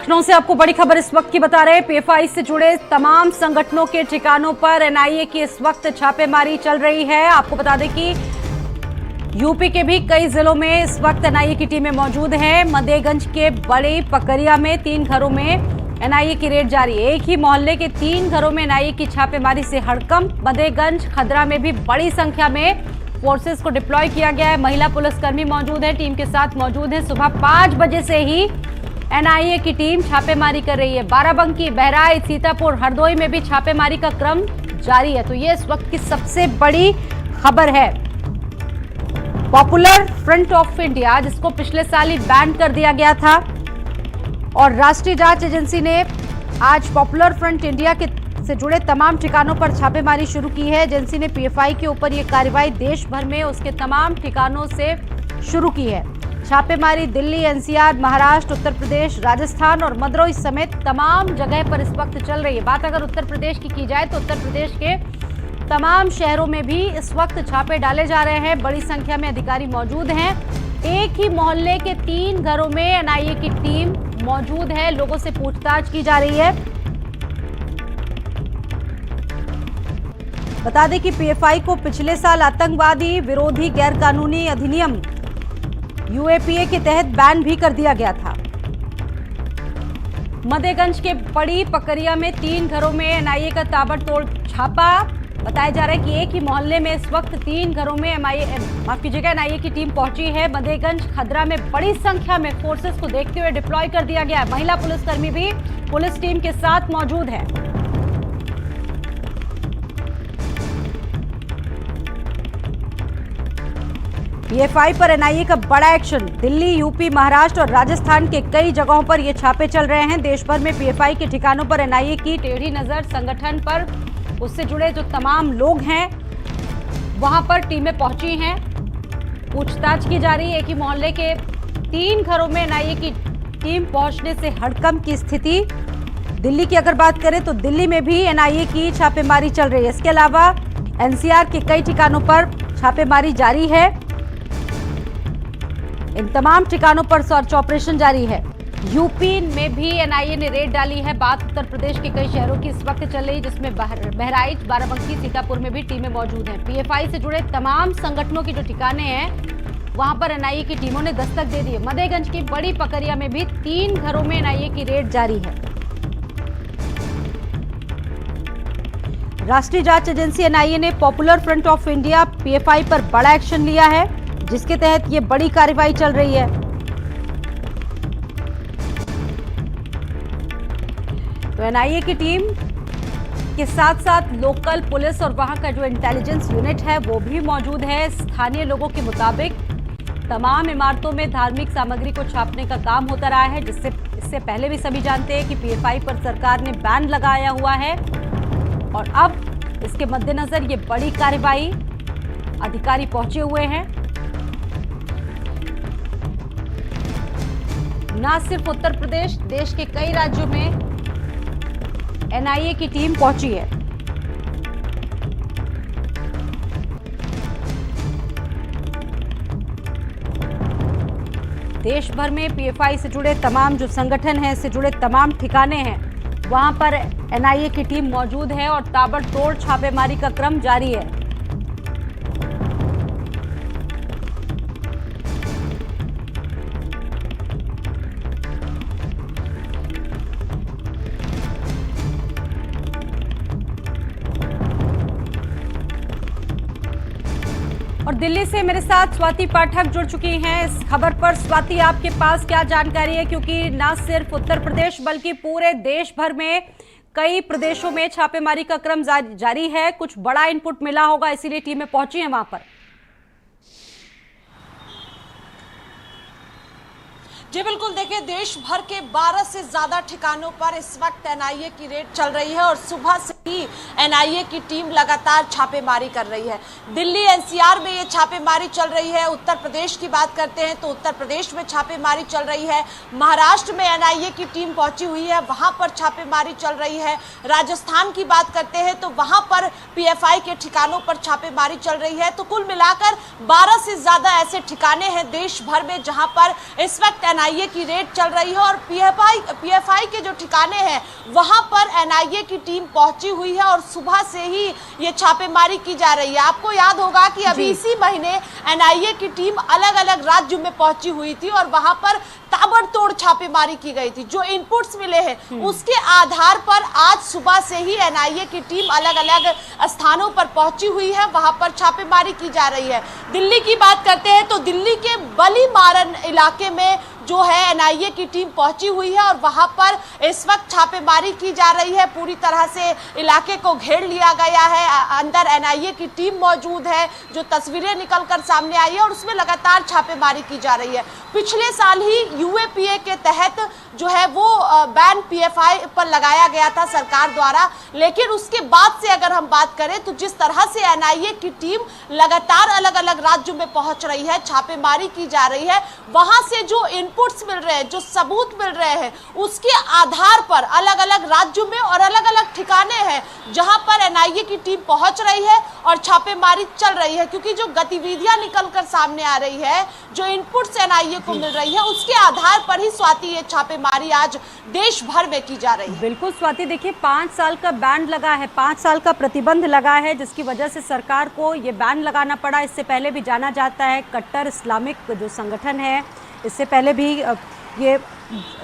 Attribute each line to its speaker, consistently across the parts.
Speaker 1: लखनऊ से आपको बड़ी खबर इस वक्त की बता रहे हैं। पीएफआई से जुड़े तमाम संगठनों के ठिकानों पर एनआईए की इस वक्त छापेमारी चल रही है। आपको बता दें कि यूपी के भी कई जिलों में इस वक्त एनआईए की टीमें मौजूद हैं। मदेगंज के बड़ी पकरिया में 3 घरों में एनआईए की रेड जारी है। एक ही मोहल्ले के 3 घरों में एनआईए की छापेमारी से हड़कंप। मदेगंज खदरा में भी बड़ी संख्या में फोर्सेस को डिप्लॉय किया गया है। महिला पुलिसकर्मी मौजूद है, टीम के साथ मौजूद है। सुबह 5 बजे से ही एनआईए की टीम छापेमारी कर रही है। बाराबंकी, बहराइच, सीतापुर, हरदोई में भी छापेमारी का क्रम जारी है। तो ये इस वक्त की सबसे बड़ी खबर है। पॉपुलर फ्रंट ऑफ इंडिया, जिसको पिछले साल ही बैन कर दिया गया था, और राष्ट्रीय जांच एजेंसी ने आज पॉपुलर फ्रंट इंडिया से जुड़े तमाम ठिकानों पर छापेमारी शुरू की है। एजेंसी ने पीएफआई के ऊपर यह कार्रवाई देश भर में उसके तमाम ठिकानों से शुरू की है। छापेमारी दिल्ली, एनसीआर, महाराष्ट्र, उत्तर प्रदेश, राजस्थान और मद्रोई समेत तमाम जगह पर इस वक्त चल रही है। बात अगर उत्तर प्रदेश की जाए तो उत्तर प्रदेश के तमाम शहरों में भी इस वक्त छापे डाले जा रहे हैं। बड़ी संख्या में अधिकारी मौजूद हैं। एक ही मोहल्ले के 3 घरों में एनआईए की टीम मौजूद है। लोगों से पूछताछ की जा रही है। बता दें कि पीएफआई को पिछले साल आतंकवादी विरोधी गैरकानूनी अधिनियम यूएपीए के तहत बैन भी कर दिया गया था। मदेगंज के बड़ी पकरिया में 3 घरों में एनआईए का ताबड़तोड़ छापा। बताया जा रहा है कि एक ही मोहल्ले में इस वक्त 3 घरों में एनआईए की टीम पहुंची है। मदेगंज खदरा में बड़ी संख्या में फोर्सेस को देखते हुए डिप्लॉय कर दिया गया है। महिला पुलिसकर्मी भी पुलिस टीम के साथ मौजूद है। पीएफआई पर एनआईए का बड़ा एक्शन। दिल्ली, यूपी, महाराष्ट्र और राजस्थान के कई जगहों पर ये छापे चल रहे हैं। देश भर में पीएफआई के ठिकानों पर एनआईए की टेढ़ी नजर, संगठन पर, उससे जुड़े जो तमाम लोग हैं वहां पर टीमें पहुंची हैं। पूछताछ की जा रही है। एक ही मोहल्ले के 3 घरों में एनआईए की टीम पहुंचने से हड़कंप की स्थिति। दिल्ली की अगर बात करें तो दिल्ली में भी एनआईए की छापेमारी चल रही है। इसके अलावा एनसीआर के कई ठिकानों पर छापेमारी जारी है। इन तमाम ठिकानों पर सर्च ऑपरेशन जारी है। यूपी में भी एनआईए ने रेड डाली है। बात उत्तर प्रदेश के कई शहरों की इस वक्त चल रही, जिसमें बहराइच, बाराबंकी, सीतापुर में भी टीमें मौजूद हैं। पीएफआई से जुड़े तमाम संगठनों की जो ठिकाने हैं वहां पर एनआईए की टीमों ने दस्तक दे दी है। मदेगंज की बड़ी पकरिया में भी 3 घरों में एनआईए की रेड जारी है। राष्ट्रीय जांच एजेंसी एनआईए ने popular front of India PFI पर बड़ा एक्शन लिया है, जिसके तहत ये बड़ी कार्रवाई चल रही है। तो एनआईए की टीम के साथ साथ लोकल पुलिस और वहां का जो इंटेलिजेंस यूनिट है वो भी मौजूद है। स्थानीय लोगों के मुताबिक तमाम इमारतों में धार्मिक सामग्री को छापने का काम होता रहा है, इससे पहले भी सभी जानते हैं कि पीएफआई पर सरकार ने बैन लगाया हुआ है, और अब इसके मद्देनजर ये बड़ी कार्रवाई, अधिकारी पहुंचे हुए हैं। न सिर्फ उत्तर प्रदेश, देश के कई राज्यों में एनआईए की टीम पहुंची है। देश भर में पीएफआई से जुड़े तमाम जो संगठन हैं, इससे जुड़े तमाम ठिकाने हैं, वहां पर एनआईए की टीम मौजूद है और ताबड़तोड़ छापेमारी का क्रम जारी है। और दिल्ली से मेरे साथ स्वाति पाठक जुड़ चुकी हैं इस खबर पर। स्वाति, आपके पास क्या जानकारी है, क्योंकि न सिर्फ उत्तर प्रदेश बल्कि पूरे देश भर में कई प्रदेशों में छापेमारी का क्रम जारी है। कुछ बड़ा इनपुट मिला होगा, इसीलिए टीमें पहुंची हैं वहां पर।
Speaker 2: जी बिल्कुल, देखिए देश भर के 12 से ज्यादा ठिकानों पर इस वक्त एनआईए की रेड चल रही है और सुबह से ही एनआईए की टीम लगातार छापेमारी कर रही है। दिल्ली, एनसीआर में ये छापेमारी चल रही है। उत्तर प्रदेश की बात करते हैं तो उत्तर प्रदेश में छापेमारी चल रही है। महाराष्ट्र में एनआईए की टीम पहुंची हुई है, वहां पर छापेमारी चल रही है। राजस्थान की बात करते हैं तो वहां पर पीएफआई के ठिकानों पर छापेमारी चल रही है। तो कुल मिलाकर 12 से ज्यादा ऐसे ठिकाने हैं देश भर में जहां पर इस वक्त एनआईए की रेड चल रही है और पीएफआई के जो ठिकाने हैं वहां पर एनआईए की टीम पहुंची हुई है और सुबह से ही ये छापेमारी की जा रही है। आपको याद होगा कि अभी इसी महीने एनआईए की टीम अलग अलग राज्यों में पहुंची हुई थी और वहां पर ताबड़तोड़ छापेमारी की गई थी। जो इनपुट्स मिले हैं उसके आधार पर आज सुबह से ही एनआईए की टीम अलग अलग स्थानों पर पहुंची हुई है, वहां पर छापेमारी की जा रही है। दिल्ली की बात करते हैं तो दिल्ली के बली मारन इलाके में जो है एनआईए की टीम पहुंची हुई है और वहां पर इस वक्त छापेमारी की जा रही है। पूरी तरह से इलाके को घेर लिया गया है, अंदर एनआईए की टीम मौजूद है। जो तस्वीरें निकलकर सामने आई है और उसमें लगातार छापेमारी की जा रही है। पिछले साल ही यूएपीए के तहत जो है वो बैन पीएफआई पर लगाया गया था सरकार द्वारा, लेकिन उसके बाद से अगर हम बात करें तो जिस तरह से एनआईए की टीम लगातार अलग अलग राज्यों में पहुंच रही है, छापेमारी की जा रही है, वहां से जो इनपुट्स मिल रहे हैं, जो सबूत मिल रहे हैं, उसके आधार पर अलग अलग राज्यों में और अलग अलग ठिकाने हैं जहां पर एनआईए की टीम पहुंच रही है और छापेमारी चल रही है। क्योंकि जो गतिविधियां निकलकर सामने आ रही है, जो इनपुट्स एनआईए को मिल रही है, उसके आधार पर ही स्वाति ये छापेमारी आज देश भर में की जा रही है।
Speaker 1: बिल्कुल स्वाति, देखिए 5 साल का बैन लगा है, 5 साल का प्रतिबंध लगा है, जिसकी वजह से सरकार को ये बैन लगाना पड़ा। इससे पहले भी जाना जाता है कट्टर इस्लामिक जो संगठन है, इससे पहले भी ये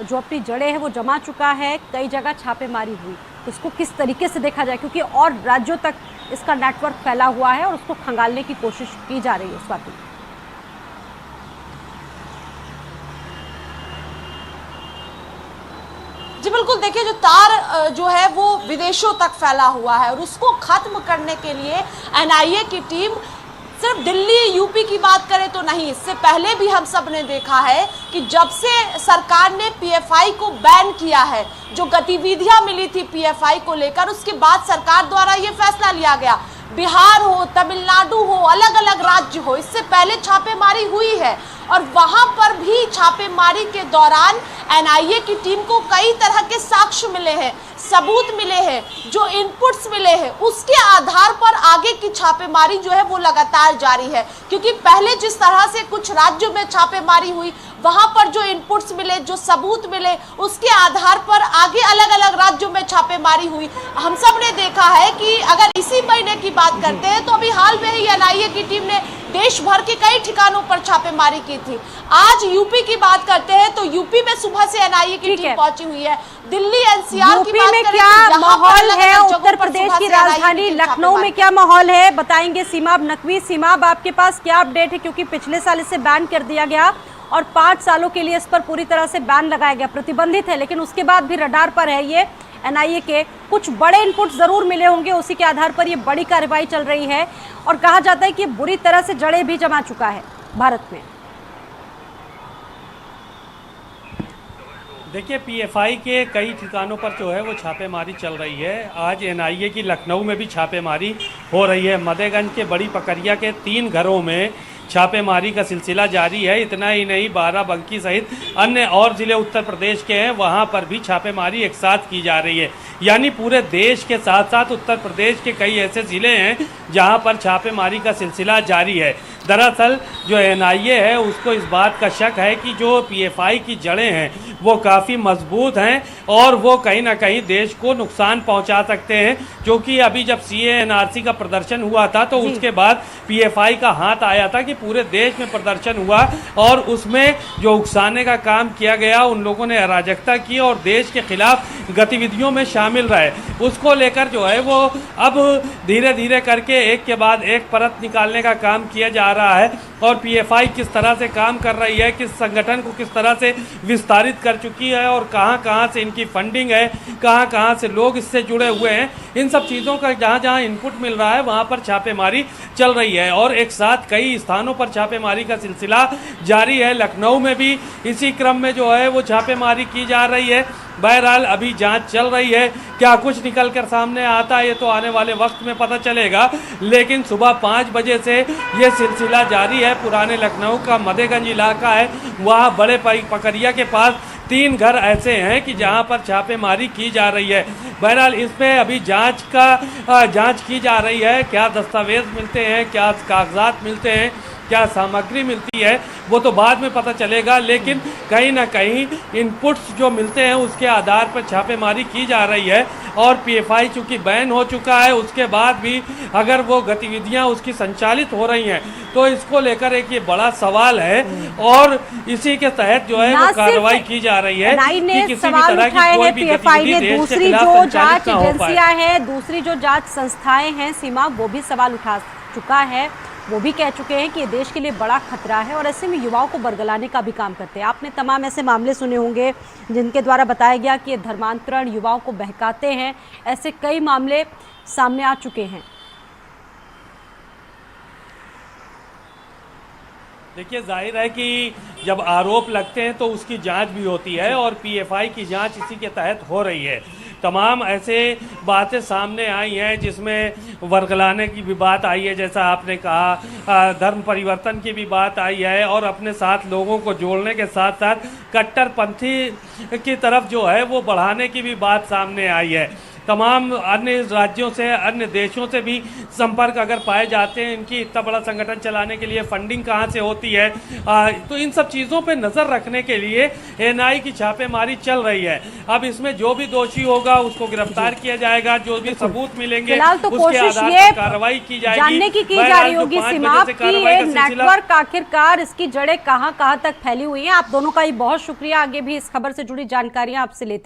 Speaker 1: जो अपनी जड़ें हैं वो जमा चुका है, कई जगह छापेमारी हुई। उसको किस तरीके से देखा जाए, क्योंकि और राज्यों तक इसका नेटवर्क फैला हुआ है और उसको खंगालने की कोशिश की जा रही है। स्वाति
Speaker 2: जी बिल्कुल, देखिए जो तार जो है वो विदेशों तक फैला हुआ है और उसको खत्म करने के लिए एनआईए की टीम सिर्फ दिल्ली यूपी की बात करें तो नहीं, इससे पहले भी हम सब ने देखा है कि जब से सरकार ने पीएफआई को बैन किया है, जो गतिविधियां मिली थी पीएफआई को लेकर, उसके बाद सरकार द्वारा ये फैसला लिया गया। बिहार हो, तमिलनाडु हो, अलग अलग राज्य हो, इससे पहले छापेमारी हुई है और वहां पर भी छापेमारी के दौरान एनआईए की टीम को कई तरह के साक्ष्य मिले हैं, सबूत मिले हैं, जो इनपुट्स मिले हैं, उसके आधार पर आगे की छापेमारी जो है वो लगातार जारी है। क्योंकि पहले जिस तरह से कुछ राज्यों में छापेमारी हुई, वहां पर जो इनपुट्स मिले, जो सबूत मिले, उसके आधार पर आगे अलग अलग राज्यों में छापेमारी हुई। हम सब ने देखा है कि अगर इसी महीने की बात करते हैं तो अभी हाल में ही एनआईए की टीम ने देश भर के कई ठिकानों पर छापेमारी की थी। आज यूपी की बात करते हैं तो यूपी में सुबह से एनआईए की टीम पहुंची हुई है। दिल्ली एनसीआर की बात करें
Speaker 1: क्या माहौल है, उत्तर प्रदेश की राजधानी लखनऊ में क्या माहौल है, बताएंगे सीमाब नकवी। सीमाब, आपके पास क्या अपडेट है, क्योंकि पिछले साल इसे बैन कर दिया गया और 5 सालों के लिए इस पर पूरी तरह से बैन लगाया गया, प्रतिबंधित है, लेकिन उसके बाद भी रडार पर है ये एनआईए के। कुछ बड़े इनपुट जरूर मिले होंगे, उसी के आधार पर ये बड़ी कार्रवाई चल रही है और कहा जाता है कि बुरी तरह से जड़ें भी जमा चुका है भारत में।
Speaker 3: देखिए, पीएफआई के कई ठिकानों पर जो है वो छापेमारी चल रही है। आज एनआईए की लखनऊ में भी छापेमारी हो रही है। मदेगंज के बड़ी पकरिया के 3 घरों में छापेमारी का सिलसिला जारी है। इतना ही नहीं, बाराबंकी सहित अन्य और ज़िले उत्तर प्रदेश के हैं, वहाँ पर भी छापेमारी एक साथ की जा रही है। यानी पूरे देश के साथ साथ उत्तर प्रदेश के कई ऐसे ज़िले हैं जहाँ पर छापेमारी का सिलसिला जारी है। दरअसल जो एनआईए है उसको इस बात का शक है कि जो पीएफआई की जड़ें हैं वो काफ़ी मजबूत हैं और वो कहीं ना कहीं देश को नुकसान पहुंचा सकते हैं। क्योंकि अभी जब सीएएनआरसी का प्रदर्शन हुआ था तो उसके बाद पीएफआई का हाथ आया था कि पूरे देश में प्रदर्शन हुआ और उसमें जो उकसाने का काम किया गया, उन लोगों ने अराजकता की और देश के खिलाफ गतिविधियों में शामिल रहे। उसको लेकर जो है वो अब धीरे धीरे करके एक के बाद एक परत निकालने का काम किया जा रहा है और पीएफआई किस तरह से काम कर रही है, किस संगठन को किस तरह से विस्तारित कर चुकी है और कहां कहां से इनकी फंडिंग है, कहां कहां से लोग इससे जुड़े हुए हैं, इन सब चीज़ों का जहां जहां इनपुट मिल रहा है वहां पर छापेमारी चल रही है और एक साथ कई स्थानों पर छापेमारी का सिलसिला जारी है। लखनऊ में भी इसी क्रम में जो है वो छापेमारी की जा रही है। बहरहाल अभी जांच चल रही है, क्या कुछ निकल कर सामने आता है ये तो आने वाले वक्त में पता चलेगा। लेकिन सुबह 5 बजे से ये सिलसिला जारी है। पुराने लखनऊ का मदेगंज इलाका है, वहाँ बड़े पकरिया के पास 3 घर ऐसे हैं कि जहां पर छापेमारी की जा रही है। बहरहाल इसमें अभी जांच की जा रही है, क्या दस्तावेज मिलते हैं, क्या कागजात मिलते हैं, क्या सामग्री मिलती है वो तो बाद में पता चलेगा, लेकिन कहीं ना कहीं इनपुट्स जो मिलते हैं उसके आधार पर छापेमारी की जा रही है। और पीएफआई चूंकि बैन हो चुका है, उसके बाद भी अगर वो गतिविधियां उसकी संचालित हो रही हैं तो इसको लेकर एक ये बड़ा सवाल है, और इसी के तहत जो है वो कार्रवाई की जा रही है कि किसी भी तरह की कोई भी गतिविधि देश के खिलाफ संचालित ना हो पाए।
Speaker 1: दूसरी जो जांच संस्थाएं हैं सीमा, वो भी सवाल उठा चुका है, वो भी कह चुके हैं कि ये देश के लिए बड़ा खतरा है और ऐसे में युवाओं को बरगलाने का भी काम करते हैं। आपने तमाम ऐसे मामले सुने होंगे जिनके द्वारा बताया गया कि ये धर्मांतरण युवाओं को बहकाते हैं। ऐसे कई मामले सामने आ चुके हैं।
Speaker 3: देखिए, जाहिर है कि जब आरोप लगते हैं तो उसकी जांच भी होती है, और पीएफआई की जांच इसी के तहत हो रही है। तमाम ऐसे बातें सामने आई हैं जिसमें वर्गलाने की भी बात आई है, जैसा आपने कहा, धर्म परिवर्तन की भी बात आई है, और अपने साथ लोगों को जोड़ने के साथ साथ कट्टरपंथी की तरफ जो है वो बढ़ाने की भी बात सामने आई है। तमाम अन्य राज्यों से, अन्य देशों से भी संपर्क अगर पाए जाते हैं, इनकी इतना बड़ा संगठन चलाने के लिए फंडिंग कहाँ से होती है, तो इन सब चीज़ों पे नज़र रखने के लिए एनआईए की छापेमारी चल रही है। अब इसमें जो भी दोषी होगा उसको गिरफ्तार किया जाएगा, जो भी सबूत मिलेंगे
Speaker 1: फिलहाल तो
Speaker 3: उसके
Speaker 1: कोशिश
Speaker 3: आधार
Speaker 1: ये
Speaker 3: पर कार्रवाई की जाएगी,
Speaker 1: जानने की जा रही होगी सीमा की ये नेटवर्क आखिरकार इसकी जड़ें कहाँ तक फैली हुई हैं। आप दोनों का ही बहुत शुक्रिया, आगे भी इस खबर से जुड़ी जानकारियां आपसे लेते